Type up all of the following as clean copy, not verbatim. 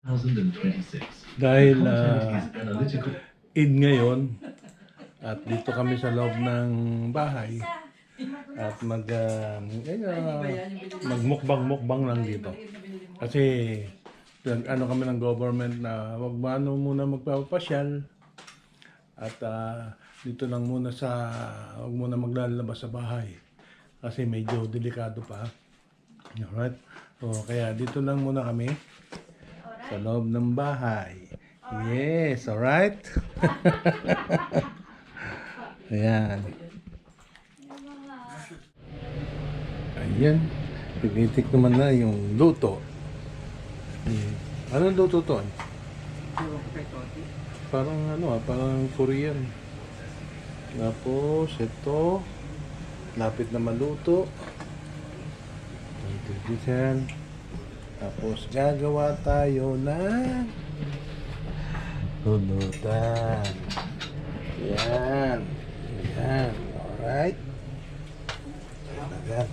2026. Dahil Eid ngayon at dito kami sa loob ng bahay at magmukbang lang dito. Kasi ano kami ng government na wag muna magpapasyal at dito lang muna wag muna maglalabas sa bahay kasi medyo delikado pa. Alright? So kaya dito lang muna kami sa loob ng bahay. Yes, alright? Ayan. Ayan. Pinitik naman na yung luto. Anong luto to? Parang parang Korean. Tapos ito, lapit na maluto. Yan. Tapos gagawa tayo ng lulutan. Yan. Yan. Alright. Ayan.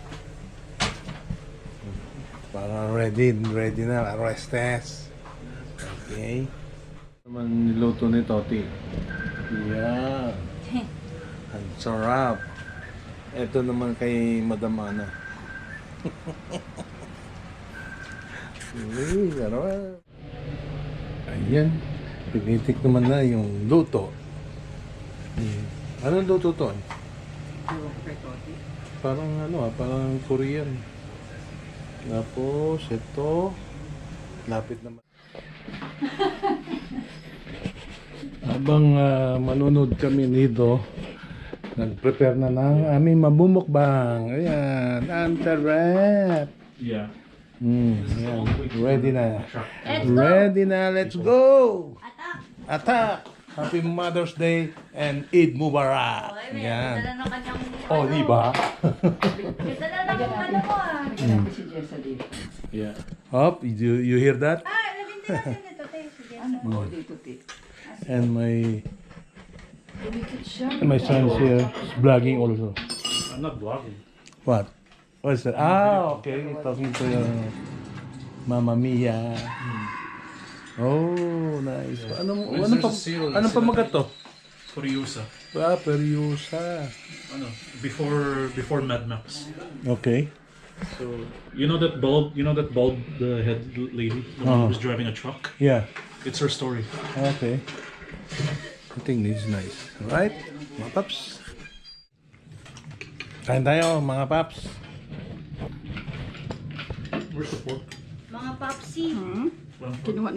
Parang ready na. Restes. Okay. Naman niluto ni Toti. Yan. Ang sarap. Ito naman kay Madam Ana. Uy, sarap. Ayan. Pinitik naman na yung luto. Anong luto to? Parang parang Korean. Tapos ito, lapit naman. Habang manunod kami nito, nag-prepare na ng aming mabumukbang. Ayan, antarap. Yeah. Ayan. Ready na. Ready na, let's go! Attack! Happy Mother's Day and Eid Mubarak! Ayan. Oh, di ba? Dala na kung ano mo Si Jessa dito. Yeah. Hop, you hear that? Nabinti natin ito, te. Sige. Ano dito, Ti? And Tumikit siya. my son is here, is vlogging also. I'm not vlogging. What? What is that? Ah, okay. Talking to your Mama Mia. Oh, nice. Anong pamagat to? Kuriusa. Ah, Periusa. Ano, before Mad Max. Okay. So, you know that bald the head lady who was driving a truck? Yeah. It's her story. Okay. I think this is nice. Alright, mga paps. Kain tayo, mga paps. Where's the pork? Mga popsi. Kinuha